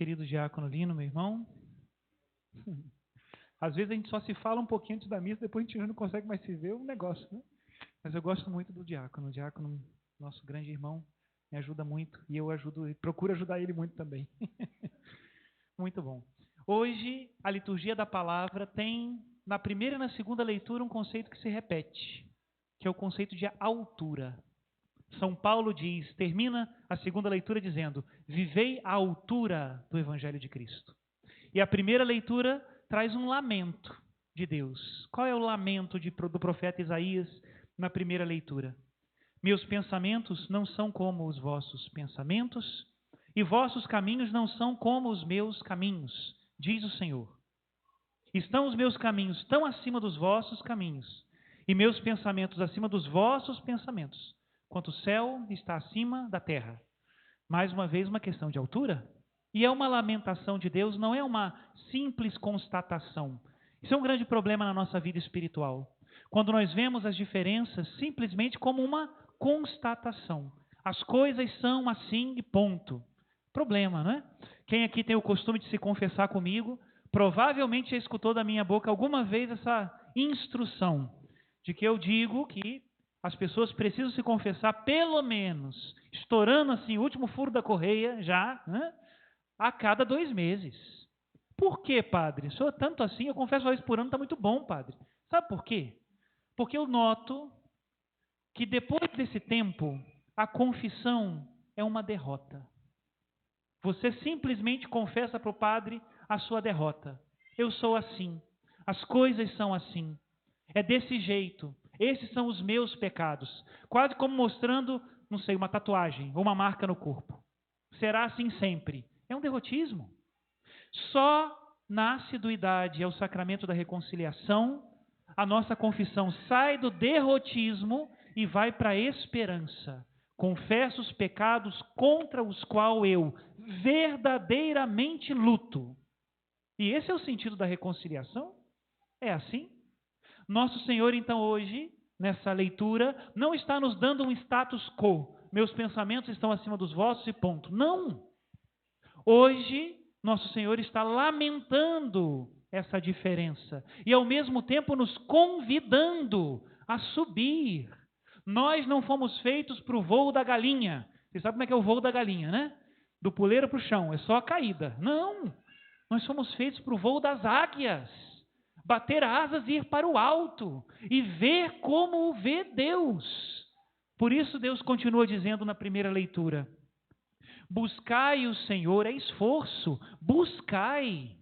querido diácono Lino, meu irmão. Às vezes a gente só se fala um pouquinho antes da missa, depois a gente não consegue mais se ver, é um negócio, né? Mas eu gosto muito do diácono. O diácono, nosso grande irmão, me ajuda muito e eu ajudo, procuro ajudar ele muito também. Muito bom. Hoje, a liturgia da palavra tem, na primeira e na segunda leitura, um conceito que se repete, que é o conceito de altura. São Paulo diz, termina a segunda leitura dizendo: vivei à altura do Evangelho de Cristo. E a primeira leitura traz um lamento de Deus. Qual é o lamento do profeta Isaías na primeira leitura? Meus pensamentos não são como os vossos pensamentos, e vossos caminhos não são como os meus caminhos, diz o Senhor. Estão os meus caminhos tão acima dos vossos caminhos, e meus pensamentos acima dos vossos pensamentos, quanto o céu está acima da terra. Mais uma vez, uma questão de altura. E é uma lamentação de Deus, não é uma simples constatação. Isso é um grande problema na nossa vida espiritual. Quando nós vemos as diferenças simplesmente como uma constatação. As coisas são assim e ponto. Problema, não é? Quem aqui tem o costume de se confessar comigo, provavelmente já escutou da minha boca alguma vez essa instrução de que eu digo que as pessoas precisam se confessar pelo menos, estourando assim o último furo da correia já, né? A cada 2 meses. Por quê, padre? O senhor tanto assim, eu confesso uma vez por ano, está muito bom, padre. Sabe por quê? Porque eu noto que depois desse tempo, a confissão é uma derrota. Você simplesmente confessa para o padre a sua derrota. Eu sou assim. As coisas são assim. É desse jeito. Esses são os meus pecados. Quase como mostrando, não sei, uma tatuagem ou uma marca no corpo. Será assim sempre. É um derrotismo. Só na assiduidade ao sacramento da reconciliação, a nossa confissão sai do derrotismo e vai para a esperança. Confesso os pecados contra os quais eu verdadeiramente luto. E esse é o sentido da reconciliação? É assim? Nosso Senhor, então, hoje, nessa leitura, não está nos dando um status quo. Meus pensamentos estão acima dos vossos e ponto. Não! Hoje, nosso Senhor está lamentando essa diferença e, ao mesmo tempo, nos convidando a subir. Nós não fomos feitos para o voo da galinha. Você sabe como é que é o voo da galinha, né? Do puleiro para o chão, é só a caída. Não! Nós fomos feitos para o voo das águias. Bater asas e ir para o alto e ver como o vê Deus. Por isso Deus continua dizendo na primeira leitura: buscai o Senhor, é esforço, buscai.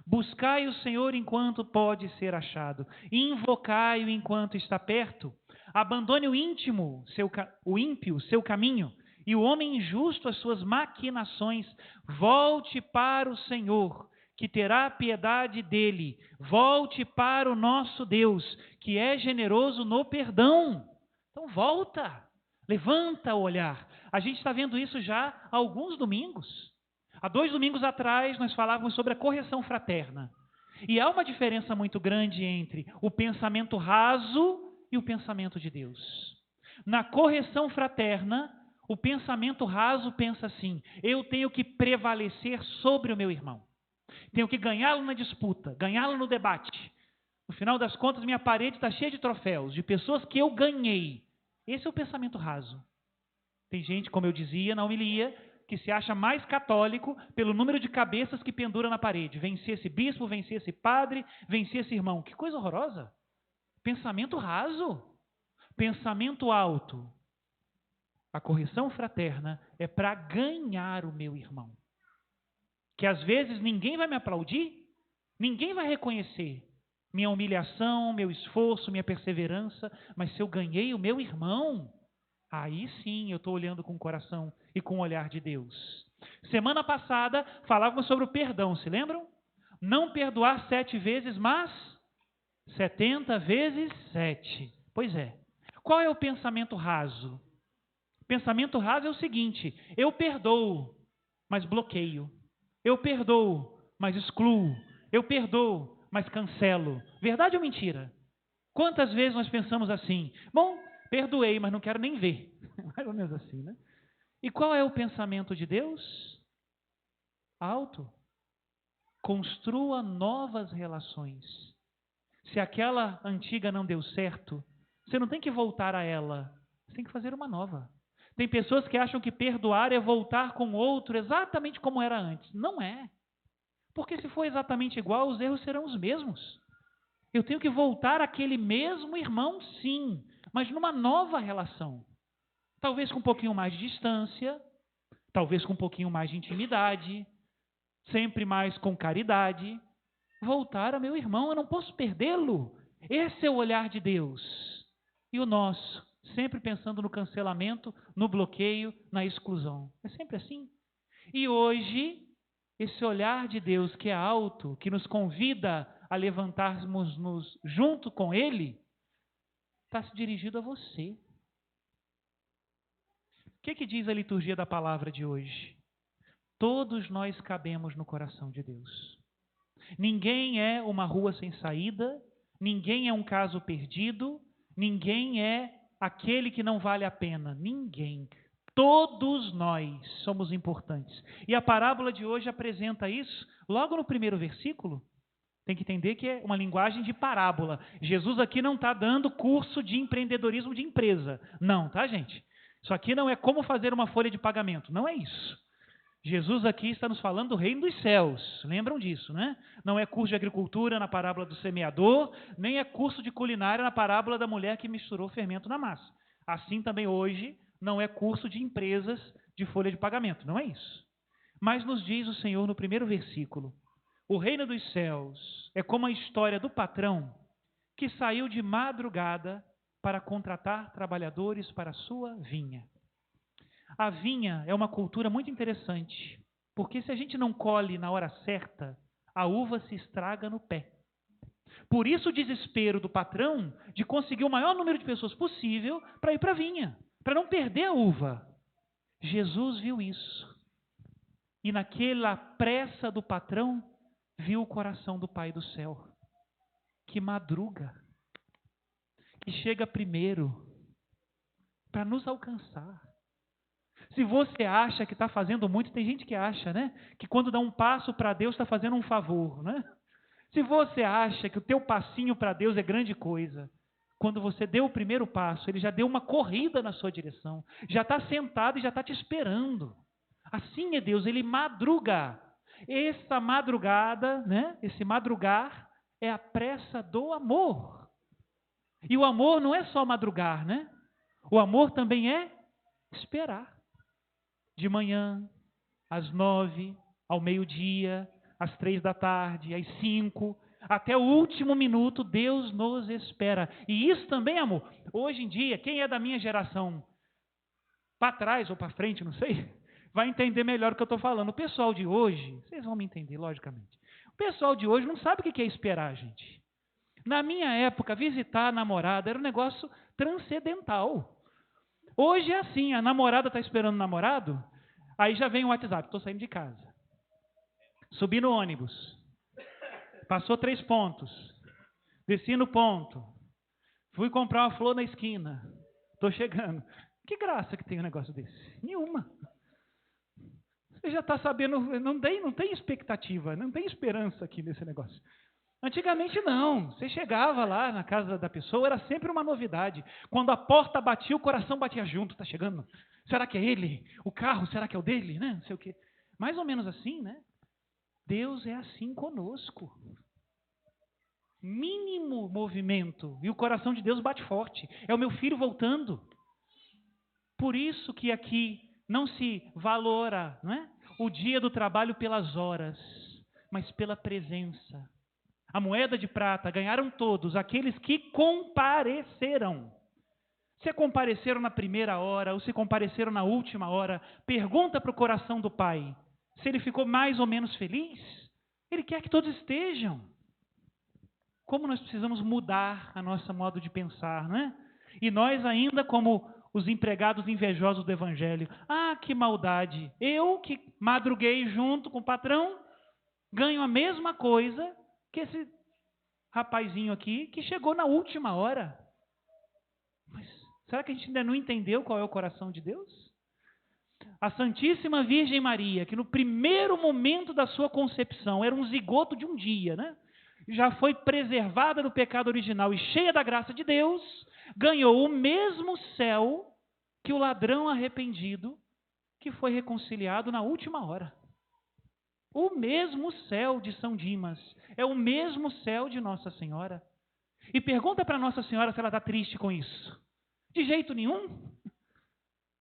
Buscai o Senhor enquanto pode ser achado. Invocai-o enquanto está perto. Abandone o ímpio, seu caminho, e o homem injusto as suas maquinações. Volte para o Senhor, que terá piedade dele. Volte para o nosso Deus, que é generoso no perdão. Então volta, levanta o olhar. A gente está vendo isso já há alguns domingos. Há 2 domingos atrás nós falávamos sobre a correção fraterna. E há uma diferença muito grande entre o pensamento raso e o pensamento de Deus. Na correção fraterna, o pensamento raso pensa assim: eu tenho que prevalecer sobre o meu irmão. Tenho que ganhá-lo na disputa, ganhá-lo no debate. No final das contas, minha parede está cheia de troféus, de pessoas que eu ganhei. Esse é o pensamento raso. Tem gente, como eu dizia na homilia, que se acha mais católico pelo número de cabeças que pendura na parede. Vencer esse bispo, vencer esse padre, vencer esse irmão. Que coisa horrorosa. Pensamento raso. Pensamento alto. A correção fraterna é para ganhar o meu irmão. Que às vezes ninguém vai me aplaudir, ninguém vai reconhecer minha humilhação, meu esforço, minha perseverança, mas se eu ganhei o meu irmão, aí sim eu estou olhando com o coração e com o olhar de Deus. Semana passada falávamos sobre o perdão, se lembram? Não perdoar 7 vezes, mas 70 vezes 7. Pois é. Qual é o pensamento raso? O pensamento raso é o seguinte: eu perdoo, mas bloqueio. Eu perdoo, mas excluo. Eu perdoo, mas cancelo. Verdade ou mentira? Quantas vezes nós pensamos assim? Bom, perdoei, mas não quero nem ver. Mais ou menos assim, né? E qual é o pensamento de Deus? alto. Construa novas relações. Se aquela antiga não deu certo, você não tem que voltar a ela, você tem que fazer uma nova. Tem pessoas que acham que perdoar é voltar com outro exatamente como era antes. Não é. Porque se for exatamente igual, os erros serão os mesmos. Eu tenho que voltar àquele mesmo irmão, sim, mas numa nova relação. Talvez com um pouquinho mais de distância, talvez com um pouquinho mais de intimidade, sempre mais com caridade. Voltar a meu irmão, eu não posso perdê-lo. Esse é o olhar de Deus. E o nosso, sempre pensando no cancelamento, no bloqueio, na exclusão. É sempre assim. E hoje, esse olhar de Deus que é alto, que nos convida a levantarmos-nos junto com Ele, está se dirigido a você. O que diz a liturgia da palavra de hoje? Todos nós cabemos no coração de Deus. Ninguém é uma rua sem saída, ninguém é um caso perdido, ninguém é aquele que não vale a pena. Ninguém. Todos nós somos importantes. E a parábola de hoje apresenta isso logo no primeiro versículo. Tem que entender que é uma linguagem de parábola. Jesus aqui não está dando curso de empreendedorismo de empresa. Não, tá, gente? Isso aqui não é como fazer uma folha de pagamento. Não é isso. Jesus aqui está nos falando do reino dos céus. Lembram disso, né? Não é curso de agricultura na parábola do semeador, nem é curso de culinária na parábola da mulher que misturou fermento na massa. Assim também hoje não é curso de empresas de folha de pagamento. Não é isso. Mas nos diz o Senhor no primeiro versículo: o reino dos céus é como a história do patrão que saiu de madrugada para contratar trabalhadores para a sua vinha. A vinha é uma cultura muito interessante, porque se a gente não colhe na hora certa, a uva se estraga no pé. Por isso o desespero do patrão de conseguir o maior número de pessoas possível para ir para a vinha, para não perder a uva. Jesus viu isso. E naquela pressa do patrão, viu o coração do Pai do céu, que madruga, que chega primeiro para nos alcançar. Se você acha que está fazendo muito, tem gente que acha, né? Que quando dá um passo para Deus está fazendo um favor, né? Se você acha que o teu passinho para Deus é grande coisa, quando você deu o primeiro passo, Ele já deu uma corrida na sua direção, já está sentado e já está te esperando. Assim é Deus, Ele madruga. Essa madrugada, né? Esse madrugar é a pressa do amor. E o amor não é só madrugar, né? O amor também é esperar. De manhã, às 9, ao meio-dia, às 3 da tarde, às 5, até o último minuto, Deus nos espera. E isso também, amor. Hoje em dia, quem é da minha geração, para trás ou para frente, não sei, vai entender melhor o que eu estou falando. O pessoal de hoje, vocês vão me entender, logicamente. O pessoal de hoje não sabe o que é esperar, gente. Na minha época, visitar a namorada era um negócio transcendental. Hoje é assim, a namorada está esperando o namorado, aí já vem o WhatsApp, estou saindo de casa. Subi no ônibus, passou 3 pontos, desci no ponto, fui comprar uma flor na esquina, estou chegando. Que graça que tem um negócio desse? Nenhuma. Você já está sabendo, não tem expectativa, não tem esperança aqui nesse negócio. Antigamente não, você chegava lá na casa da pessoa, era sempre uma novidade. Quando a porta batia, o coração batia junto, está chegando. Será que é ele? O carro, será que é o dele? Né? Não sei o quê. Mais ou menos assim, né? Deus é assim conosco. Mínimo movimento, e o coração de Deus bate forte. É o meu filho voltando. Por isso que aqui não se valora, não é? O dia do trabalho pelas horas, mas pela presença. A moeda de prata ganharam todos aqueles que compareceram. Se compareceram na primeira hora ou se compareceram na última hora, pergunta para o coração do Pai se ele ficou mais ou menos feliz. Ele quer que todos estejam. Como nós precisamos mudar a nosso modo de pensar, não é? E nós ainda como os empregados invejosos do Evangelho. Ah, que maldade! Eu que madruguei junto com o patrão, ganho a mesma coisa que esse rapazinho aqui que chegou na última hora. Mas será que a gente ainda não entendeu qual é o coração de Deus? A Santíssima Virgem Maria, que no primeiro momento da sua concepção era um zigoto de um dia, né? Já foi preservada do pecado original e cheia da graça de Deus, ganhou o mesmo céu que o ladrão arrependido que foi reconciliado na última hora. O mesmo céu de São Dimas é o mesmo céu de Nossa Senhora. E pergunta para Nossa Senhora se ela está triste com isso. De jeito nenhum.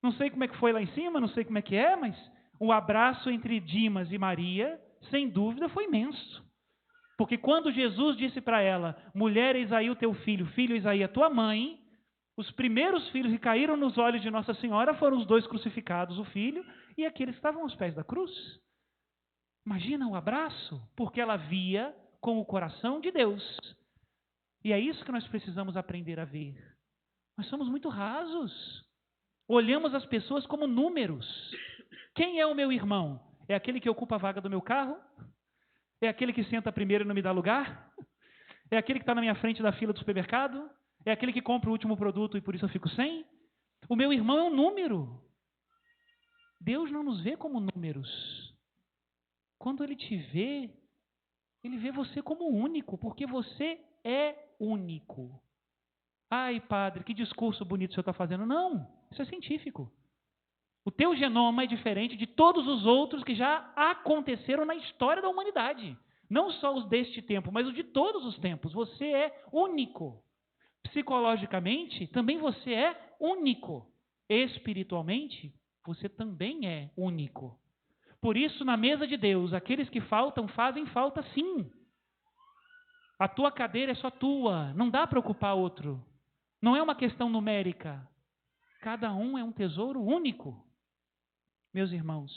Não sei como é que foi lá em cima, não sei como é que é, mas o abraço entre Dimas e Maria, sem dúvida, foi imenso. Porque quando Jesus disse para ela, mulher, eis aí o teu filho, filho, eis aí a tua mãe, os primeiros filhos que caíram nos olhos de Nossa Senhora foram os dois crucificados, o filho e aqueles que estavam aos pés da cruz. Imagina o abraço, porque ela via com o coração de Deus. E é isso que nós precisamos aprender a ver. Nós somos muito rasos. Olhamos as pessoas como números. Quem é o meu irmão? É aquele que ocupa a vaga do meu carro? É aquele que senta primeiro e não me dá lugar? É aquele que está na minha frente da fila do supermercado? É aquele que compra o último produto e por isso eu fico sem? O meu irmão é um número. Deus não nos vê como números. Quando Ele te vê, Ele vê você como único, porque você é único. Ai, padre, que discurso bonito o senhor está fazendo. Não, isso é científico. O teu genoma é diferente de todos os outros que já aconteceram na história da humanidade. Não só os deste tempo, mas os de todos os tempos. Você é único. Psicologicamente, também você é único. Espiritualmente, você também é único. Por isso, na mesa de Deus, aqueles que faltam, fazem falta sim. A tua cadeira é só tua, não dá para ocupar outro. Não é uma questão numérica. Cada um é um tesouro único. Meus irmãos,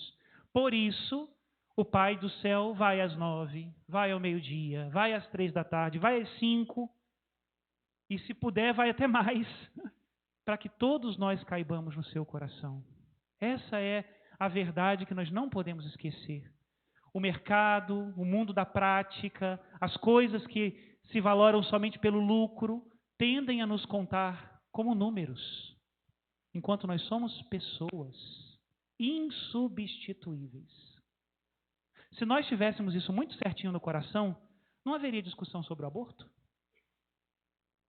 por isso, o Pai do céu vai às 9, vai ao meio-dia, vai às 3 da tarde, vai às 5, e se puder, vai até mais, para que todos nós caibamos no seu coração. Essa é a verdade que nós não podemos esquecer. O mercado, o mundo da prática, as coisas que se valoram somente pelo lucro, tendem a nos contar como números, enquanto nós somos pessoas insubstituíveis. Se nós tivéssemos isso muito certinho no coração, não haveria discussão sobre o aborto?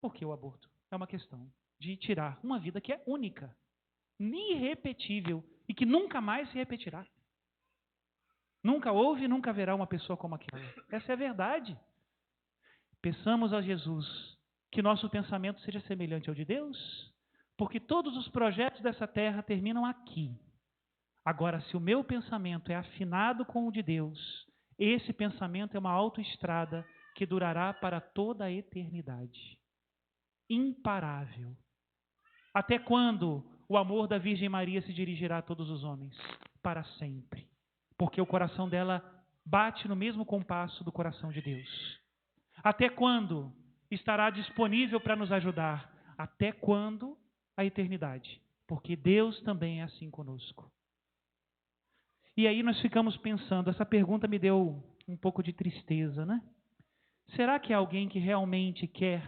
Porque o aborto é uma questão de tirar uma vida que é única, irrepetível e que nunca mais se repetirá. Nunca houve e nunca haverá uma pessoa como aquela. Essa é a verdade. Peçamos a Jesus que nosso pensamento seja semelhante ao de Deus, porque todos os projetos dessa terra terminam aqui. Agora, se o meu pensamento é afinado com o de Deus, esse pensamento é uma autoestrada que durará para toda a eternidade. Imparável. Até quando o amor da Virgem Maria se dirigirá a todos os homens? Para sempre. Porque o coração dela bate no mesmo compasso do coração de Deus. Até quando estará disponível para nos ajudar? Até quando? A eternidade. Porque Deus também é assim conosco. E aí nós ficamos pensando, essa pergunta me deu um pouco de tristeza, né? Será que alguém que realmente quer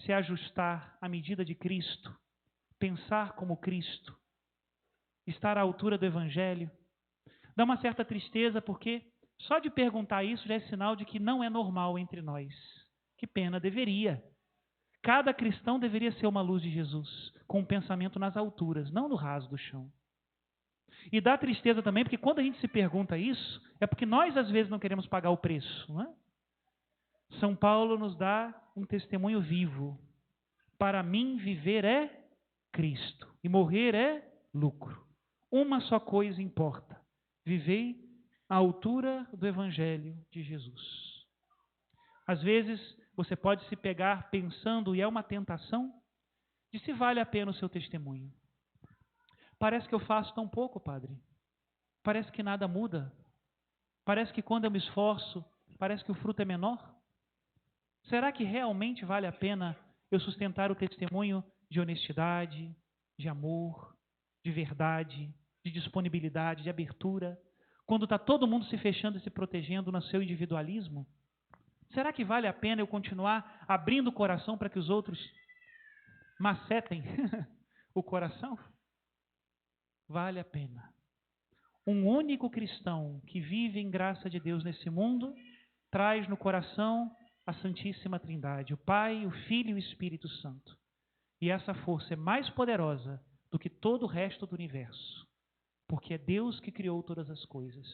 se ajustar à medida de Cristo, pensar como Cristo, estar à altura do Evangelho? Dá uma certa tristeza porque só de perguntar isso já é sinal de que não é normal entre nós. Que pena, deveria. Cada cristão deveria ser uma luz de Jesus, com um pensamento nas alturas, não no raso do chão. E dá tristeza também, porque quando a gente se pergunta isso, é porque nós às vezes não queremos pagar o preço, não é? São Paulo nos dá um testemunho vivo. Para mim, viver é Cristo e morrer é lucro. Uma só coisa importa: vivei à altura do Evangelho de Jesus. Às vezes, você pode se pegar pensando, e é uma tentação, de se vale a pena o seu testemunho. Parece que eu faço tão pouco, padre. Parece que nada muda. Parece que quando eu me esforço, parece que o fruto é menor. Será que realmente vale a pena eu sustentar o testemunho de honestidade, de amor, de verdade, de disponibilidade, de abertura, quando está todo mundo se fechando e se protegendo no seu individualismo? Será que vale a pena eu continuar abrindo o coração para que os outros macetem o coração? Vale a pena. Um único cristão que vive em graça de Deus nesse mundo traz no coração a Santíssima Trindade, o Pai, o Filho e o Espírito Santo. E essa força é mais poderosa do que todo o resto do universo, porque é Deus que criou todas as coisas,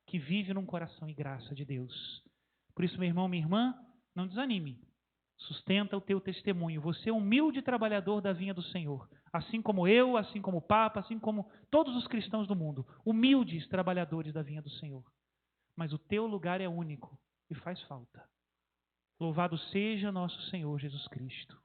que vive num coração e graça de Deus. Por isso, meu irmão, minha irmã, não desanime. Sustenta o teu testemunho. Você é um humilde trabalhador da vinha do Senhor. Assim como eu, assim como o Papa, assim como todos os cristãos do mundo. Humildes trabalhadores da vinha do Senhor. Mas o teu lugar é único e faz falta. Louvado seja nosso Senhor Jesus Cristo.